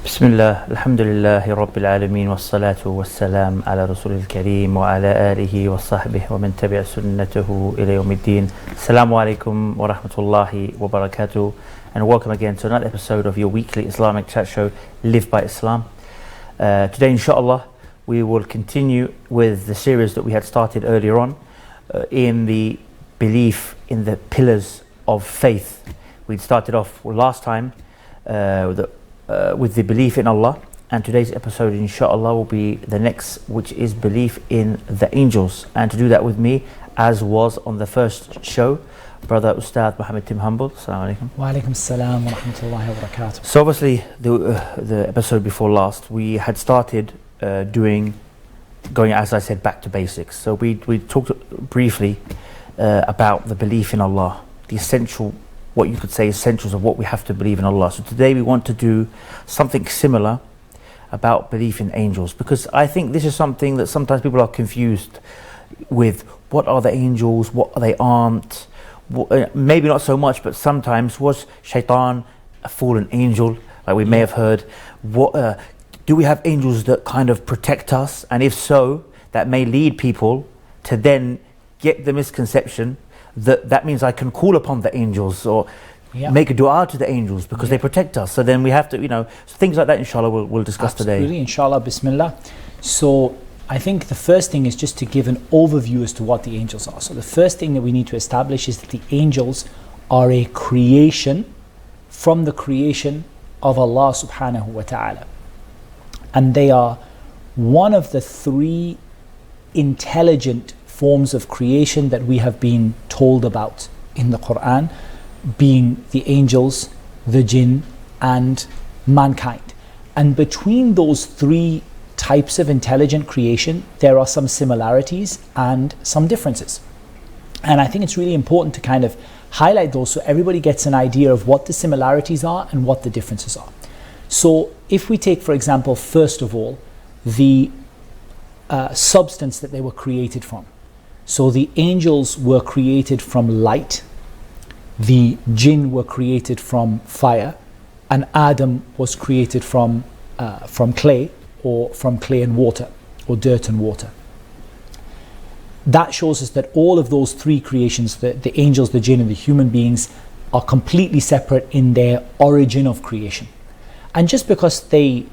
بسم الله الحمد لله رب العالمين والصلاة والسلام على رسول الكريم وعلى آله وصحبه ومن تبع سنته إلى يوم الدين. Assalamu alaikum wa rahmatullahi wa barakatuh, and welcome again to another episode of your weekly Islamic chat show, Live by Islam. Today, inshallah, we will continue with the series that we had started earlier on in the belief in the pillars of faith. We started off last time with the belief in Allah, and today's episode inshallah will be the next, which is belief in the angels. And to do that with me, as was on the first show, brother Ustad Muhammad Tim Humble. Assalamu alaikum. Wa alaikum assalam wa rahmatullahi wa barakatuh. So obviously the episode before last, we had started going, as I said, back to basics. So we talked briefly about the belief in Allah, the essential, what you could say essentials of what we have to believe in Allah. So today we want to do something similar about belief in angels, because I think this is something that sometimes people are confused with. What are the angels? What they aren't? Maybe not so much, but sometimes was shaitan a fallen angel, like we may have heard? What do we have angels that kind of protect us? And if so, that may lead people to then get the misconception that means I can call upon the angels or make a dua to the angels because they protect us. So then we have to, so things like that inshallah we'll discuss Absolutely, today. Inshallah, bismillah. So I think the first thing is just to give an overview as to what the angels are. So the first thing that we need to establish is that the angels are a creation from the creation of Allah subhanahu wa ta'ala. And they are one of the three intelligent forms of creation that we have been told about in the Quran, being the angels, the jinn, and mankind. And between those three types of intelligent creation, there are some similarities and some differences. And I think it's really important to kind of highlight those so everybody gets an idea of what the similarities are and what the differences are. So if we take, for example, first of all, the substance that they were created from. So the angels were created from light, the jinn were created from fire, and Adam was created from clay, or from clay and water, or dirt and water. That shows us that all of those three creations, the angels, the jinn, and the human beings, are completely separate in their origin of creation. And just because they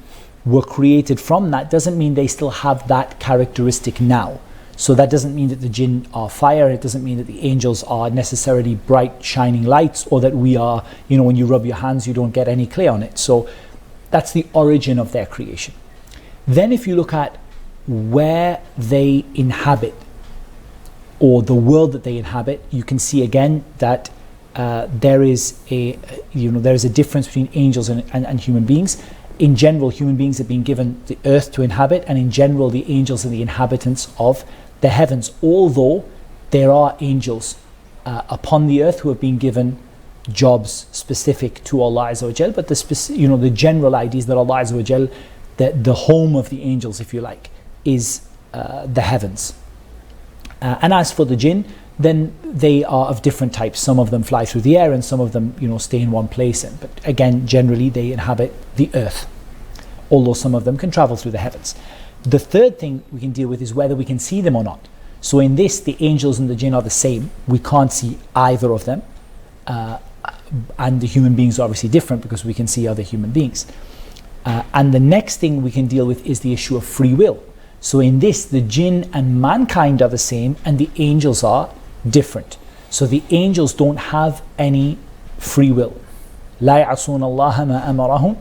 were created from that doesn't mean they still have that characteristic now. So that doesn't mean that the jinn are fire, it doesn't mean that the angels are necessarily bright shining lights, or that we are, when you rub your hands you don't get any clay on it. So that's the origin of their creation. Then if you look at where they inhabit, or the world that they inhabit, you can see again that there is a difference between angels and human beings. In general, human beings have been given the earth to inhabit, and in general the angels are the inhabitants of the heavens, although there are angels upon the earth who have been given jobs specific to Allah Azza wa Jal, but the general idea is that Allah Azza wa Jal, the home of the angels, if you like, is the heavens. And as for the jinn, then they are of different types. Some of them fly through the air, and some of them stay in one place. But again, generally they inhabit the earth, although some of them can travel through the heavens. The third thing we can deal with is whether we can see them or not. So in this, the angels and the jinn are the same. We can't see either of them. And the human beings are obviously different because we can see other human beings. And the next thing we can deal with is the issue of free will. So in this, the jinn and mankind are the same, and the angels are different. So the angels don't have any free will. لا يعصون الله ما أمرهم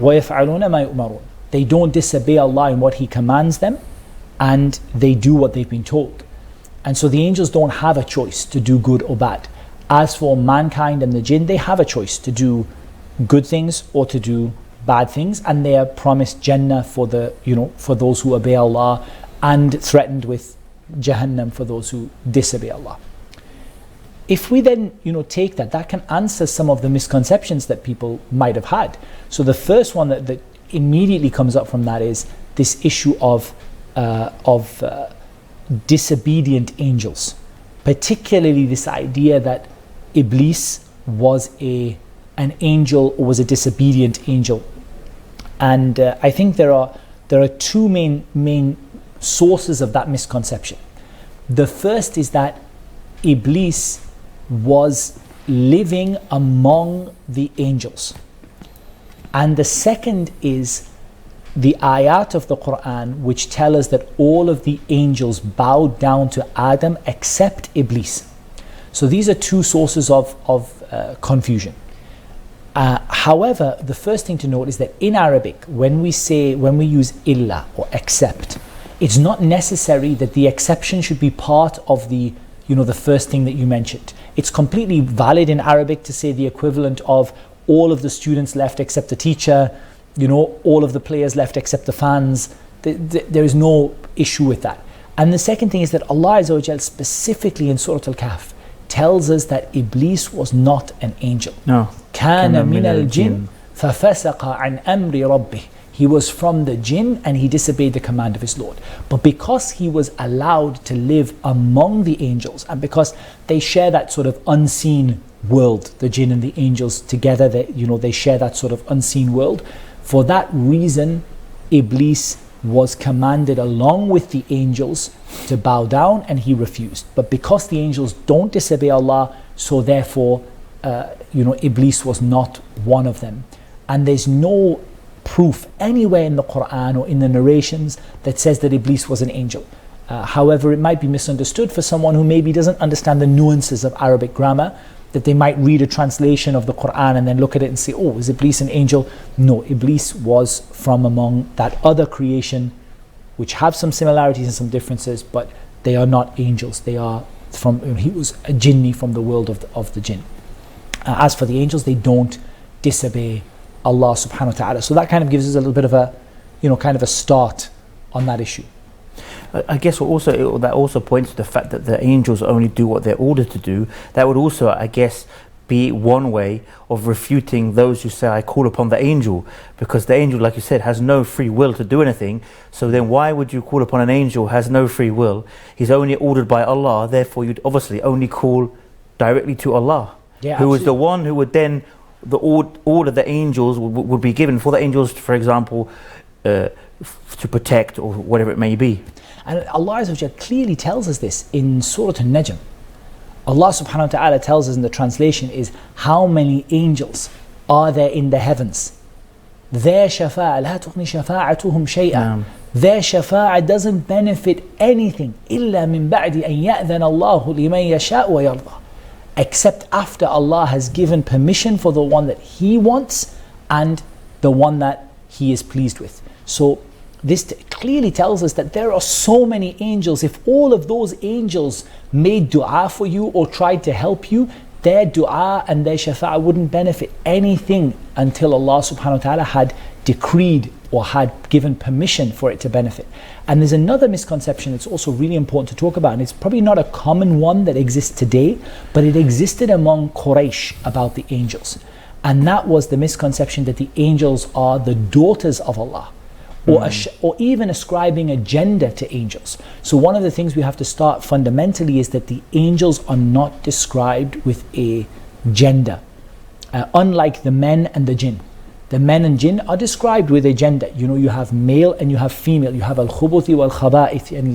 ويفعلون ما يؤمرون. They don't disobey Allah in what He commands them, and they do what they've been told. And so the angels don't have a choice to do good or bad. As for mankind and the jinn, they have a choice to do good things or to do bad things, and they are promised Jannah for those who obey Allah, and threatened with Jahannam for those who disobey Allah. If we then take that can answer some of the misconceptions that people might have had. So the first one that immediately comes up from that is this issue of disobedient angels, particularly this idea that Iblis was an angel, or was a disobedient angel. And I think there are two main sources of that misconception. The first is that Iblis was living among the angels. And the second is the ayat of the Quran which tell us that all of the angels bowed down to Adam except Iblis. So these are two sources of confusion. However, the first thing to note is that in Arabic, when we use illa or except, it's not necessary that the exception should be part of the first thing that you mentioned. It's completely valid in Arabic to say the equivalent of all of the students left except the teacher, all of the players left except the fans. There is no issue with that. And the second thing is that Allah Azza wa Jal specifically in Surah Al-Kahf tells us that Iblis was not an angel. No. كَانَ مِنَ الْجِنِّ فَفَسَقَ عَنْ أَمْرِ رَبِّهِ. He was from the jinn and he disobeyed the command of his Lord. But because he was allowed to live among the angels, and because they share that sort of unseen world, the jinn and the angels together, they share that sort of unseen world. For that reason, Iblis was commanded along with the angels to bow down, and he refused. But because the angels don't disobey Allah, so therefore Iblis was not one of them. And there's no proof anywhere in the Quran or in the narrations that says that Iblis was an angel. However, it might be misunderstood for someone who maybe doesn't understand the nuances of Arabic grammar, that they might read a translation of the Quran and then look at it and say, oh, is Iblis an angel? No, Iblis was from among that other creation which have some similarities and some differences, but they are not angels. He was a jinni from the world of the jinn. As for the angels, they don't disobey Allah subhanahu wa ta'ala. So that kind of gives us a little bit of a start on that issue. I guess that also points to the fact that the angels only do what they're ordered to do. That would also, I guess, be one way of refuting those who say, I call upon the angel, because the angel, like you said, has no free will to do anything. So then why would you call upon an angel who has no free will? He's only ordered by Allah, therefore you'd obviously only call directly to Allah, who is the one who would then order the angels would be given for the angels, for example, to protect or whatever it may be. And Allah Azza wa Jal clearly tells us this in Surah An-Najm. Allah subhanahu wa ta'ala tells us in the translation is, how many angels are there in the heavens? Their shafa'ah la tughni shafa'atuhum shay'an. Their shafa'ah doesn't benefit anything illa min ba'di an ya'dhana Allahu liman yasha'u wa yarda, except after Allah has given permission for the one that He wants and the one that He is pleased with. So this clearly tells us that there are so many angels. If all of those angels made dua for you or tried to help you, their dua and their shafa'ah wouldn't benefit anything until Allah subhanahu wa ta'ala had decreed or had given permission for it to benefit. And there's another misconception that's also really important to talk about, and it's probably not a common one that exists today, but it existed among Quraysh about the angels. And that was the misconception that the angels are the daughters of Allah, or even ascribing a gender to angels. So one of the things we have to start fundamentally is that the angels are not described with a gender, unlike the men and the jinn. The men and jinn are described with a gender. You have male and you have female. You have al-khubuthi wal-khaba'ith, and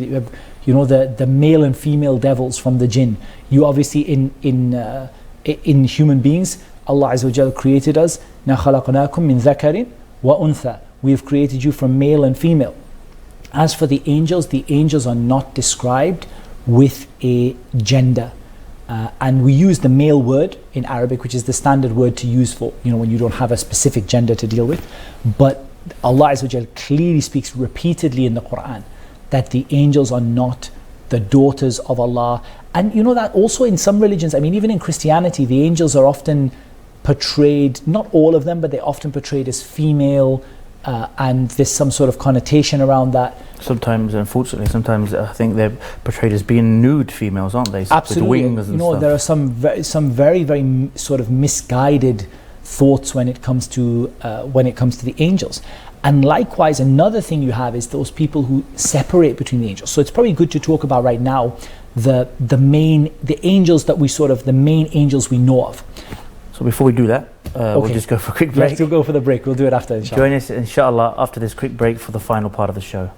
you have the male and female devils from the jinn. You obviously in human beings, Allah Azza wa Jalla created us. Na khalaqnakum min dhakarin wa untha. We have created you from male and female. As for the angels are not described with a gender. And we use the male word in Arabic, which is the standard word to use for, when you don't have a specific gender to deal with. But Allah Azza wa Jal clearly speaks repeatedly in the Quran that the angels are not the daughters of Allah. And that also in some religions, even in Christianity, the angels are often portrayed, not all of them, but they're often portrayed as female, and there's some sort of connotation around that. Sometimes, unfortunately, I think they're portrayed as being nude females, aren't they? Absolutely. With wings and stuff. There are some very, very sort of misguided thoughts when it comes to the angels. And likewise, another thing you have is those people who separate between the angels. So it's probably good to talk about right now the main angels we know of. So before we do that, We'll just go for a quick break. Let's go for the break. We'll do it after, inshallah. Join us, inshallah, after this quick break for the final part of the show.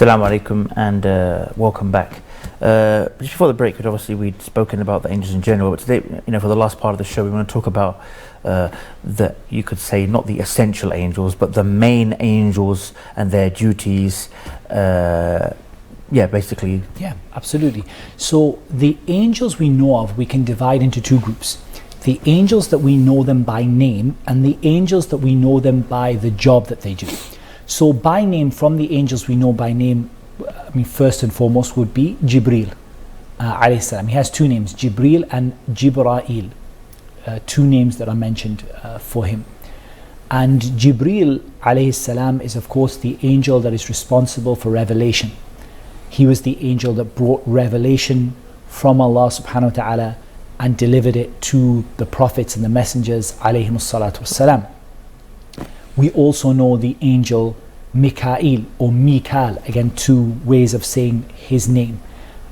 Assalamu alaikum and welcome back. Just before the break, obviously we'd spoken about the angels in general, but today, for the last part of the show, we want to talk about the, you could say, not the essential angels, but the main angels and their duties. Basically. Yeah, absolutely. So the angels we know of, we can divide into two groups. The angels that we know them by name and the angels that we know them by the job that they do. So by name, from the angels we know by name, first and foremost would be Jibreel alayhi salam. He has two names, Jibreel and Jibra'il, two names that are mentioned for him. And Jibreel alayhi salam is of course the angel that is responsible for revelation. He was the angel that brought revelation from Allah subhanahu wa ta'ala and delivered it to the prophets and the messengers alayhimus salatu wassalam. We also know the angel Mikael or Mikal, again two ways of saying his name.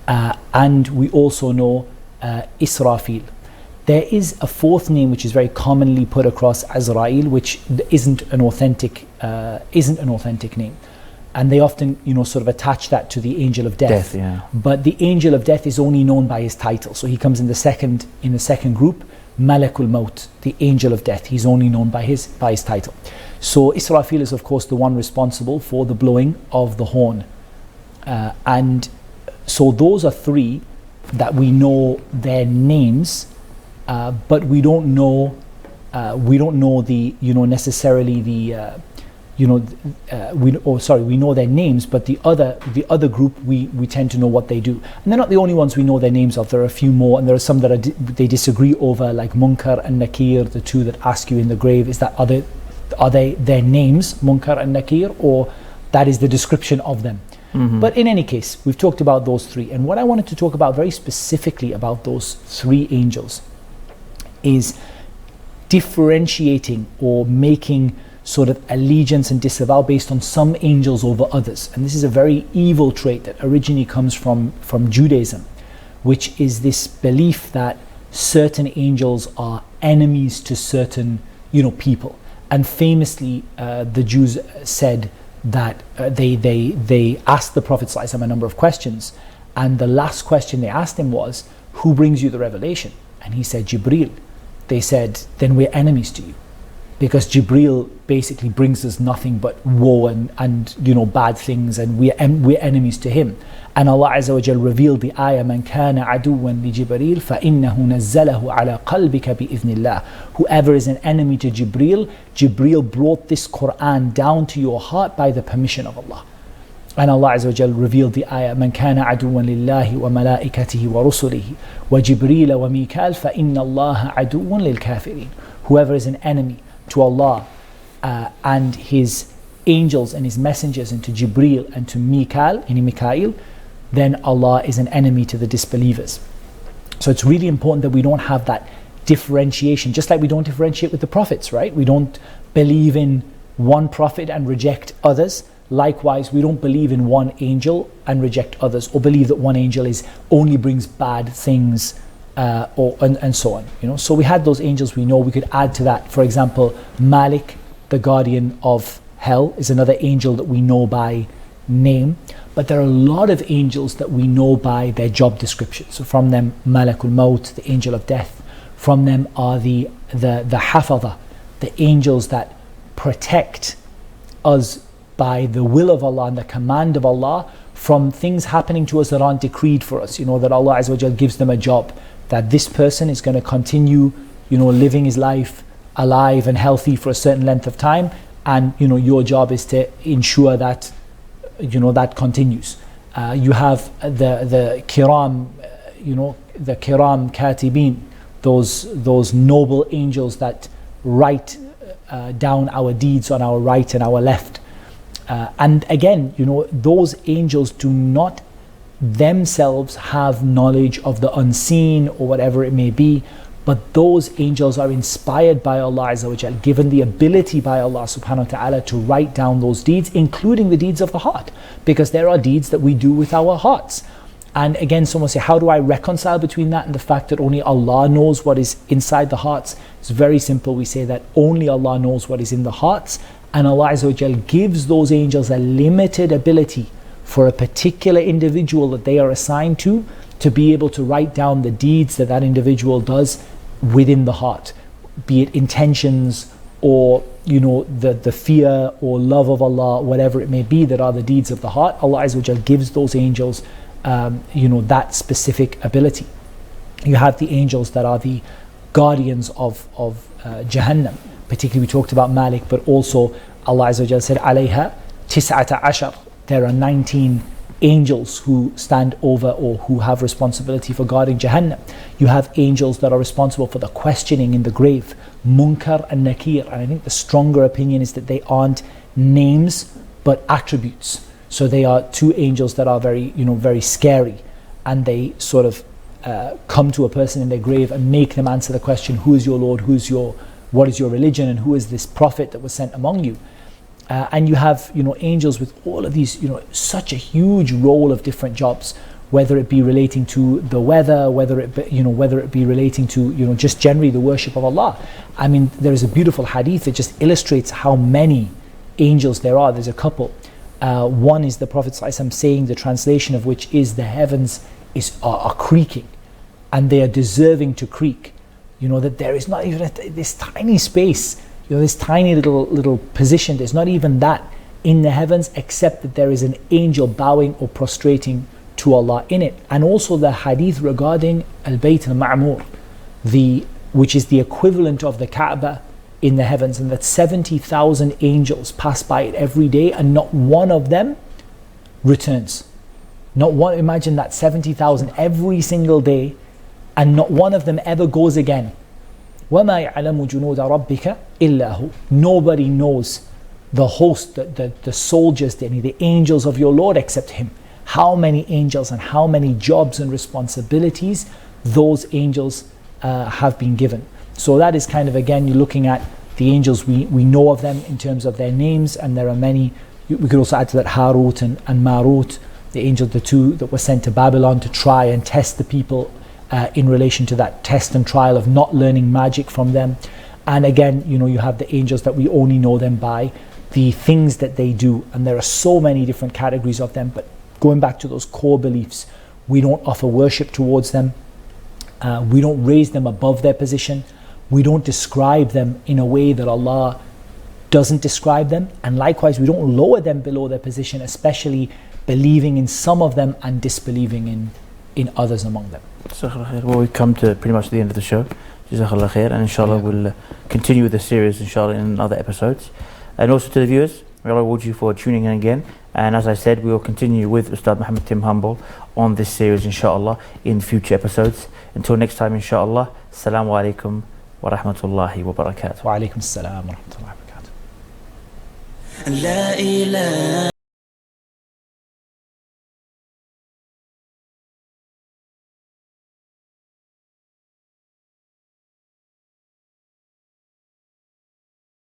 And we also know Israfil. There is a fourth name which is very commonly put across Azrael, which isn't an authentic name. And they often, sort of attach that to the angel of death. But the angel of death is only known by his title. So he comes in the second group, Malakul Maut, the angel of death. He's only known by his title. So Israfil is of course the one responsible for the blowing of the horn. And so those are three that we know their names, but we don't know the necessarily the we know their names, but the other group we tend to know what they do. And they're not the only ones we know their names of. There are a few more, and there are some that they disagree over, like Munkar and Nakir, the two that ask you in the grave. Are they their names, Munkar and Nakir, or that is the description of them? Mm-hmm. But in any case, we've talked about those three, and what I wanted to talk about very specifically about those three angels is differentiating or making sort of allegiance and disavow based on some angels over others. And this is a very evil trait that originally comes from Judaism, which is this belief that certain angels are enemies to certain people. And famously the Jews said that they asked the Prophet ﷺ a number of questions, and the last question they asked him was, who brings you the revelation? And he said, Jibreel. They said, then we're enemies to you, because Jibreel basically brings us nothing but woe and bad things, and we're enemies to him. And Allah Azza wa Jal revealed the ayah, man kana aduwan li Jibreel فَإِنَّهُ نَزَّلَهُ عَلَى قَلْبِكَ بِإِذْنِ اللَّهِ. Whoever is an enemy to Jibreel brought this Quran down to your heart by the permission of Allah. And Allah Azza wa Jal revealed the ayah, man kana aduwan lillahi wa malaikatihi wa rusulihi wa Jibreel wa Mikal فَإِنَّ اللَّهَ عَدُوٌ لِلْكَافِرِينَ. Whoever is an enemy to Allah and his angels and his messengers, and to Jibreel and to Mikael, then Allah is an enemy to the disbelievers. So it's really important that we don't have that differentiation, just like we don't differentiate with the prophets, right? We don't believe in one prophet and reject others. Likewise, we don't believe in one angel and reject others, or believe that one angel only brings bad things, and so on. So we had those angels we know. We could add to that, for example, Malik, the guardian of hell, is another angel that we know by name. But there are a lot of angels that we know by their job description. So from them, Malakul Maut, the angel of death. From them are the Hafadha, the angels that protect us by the will of Allah and the command of Allah from things happening to us that aren't decreed for us. That Allah Azza wa Jal gives them a job, that this person is going to continue, living his life alive and healthy for a certain length of time, and your job is to ensure that that continues. You have the kiram, the kiram katibin, those noble angels that write down our deeds on our right and our left. And again, those angels do not themselves have knowledge of the unseen or whatever it may be, but those angels are inspired by Allah Azza wa Jal, given the ability by Allah subhanahu wa ta'ala to write down those deeds, including the deeds of the heart, because there are deeds that we do with our hearts. And again, someone say, how do I reconcile between that and the fact that only Allah knows what is inside the hearts? It's very simple. We say that only Allah knows what is in the hearts, and Allah Azza wa Jal gives those angels a limited ability for a particular individual that they are assigned to be able to write down the deeds that that individual does within the heart, be it intentions or the fear or love of Allah, whatever it may be that are the deeds of the heart. Allah Azza wa Jal gives those angels that specific ability. You have the angels that are the guardians of Jahannam. Particularly we talked about Malik, but also Allah Azza wa Jal said alayha tis'ata ashar. There are 19 angels who stand over or who have responsibility for guarding Jahannam. You have angels that are responsible for the questioning in the grave, Munkar and Nakir. And I think the stronger opinion is that they aren't names but attributes. So they are two angels that are very scary, and they sort of come to a person in their grave and make them answer the question, who is your Lord, what is your religion, and who is this prophet that was sent among you? And you have angels with all of these such a huge role of different jobs, whether it be relating to the weather, whether it be relating to just generally the worship of Allah. I mean, there is a beautiful hadith that just illustrates how many angels there are. There's a couple. One is the Prophet ﷺ saying, the translation of which is, the heavens are creaking, and they are deserving to creak. That there is not even this tiny space, this tiny little position. There's not even that in the heavens, except that there is an angel bowing or prostrating to Allah in it. And also the hadith regarding Al-Bayt al-Ma'mur, which is the equivalent of the Kaaba in the heavens, and that 70,000 angels pass by it every day, and not one of them returns. Not one. Imagine that, 70,000 every single day, and not one of them ever goes again. وَمَا يَعْلَمُ جُنُودَ رَبِّكَ إِلَّا هُ. Nobody knows the host, the soldiers, the angels of your Lord except Him. How many angels and how many jobs and responsibilities those angels have been given. So that is kind of, again, you're looking at the angels, we know of them in terms of their names, and there are many. We could also add to that Harut and Marut, the angels, the two that were sent to Babylon to try and test the people in relation to that test and trial of not learning magic from them. And again, you have the angels that we only know them by the things that they do, and there are so many different categories of them. But going back to those core beliefs, we don't offer worship towards them, we don't raise them above their position, we don't describe them in a way that Allah doesn't describe them, and likewise we don't lower them below their position, especially believing in some of them and disbelieving in others among them. Well, we've come to pretty much the end of the show. Jazakallah khair, and inshallah we'll continue with the series inshallah in other episodes. And also to the viewers, we reward you for tuning in again. And as I said, we will continue with Ustad Muhammad Tim Humble on this series inshallah in future episodes. Until next time inshallah, Assalamu alaikum wa rahmatullahi wa barakatuh. Wa alaikum assalam wa rahmatullahi wa barakatuh.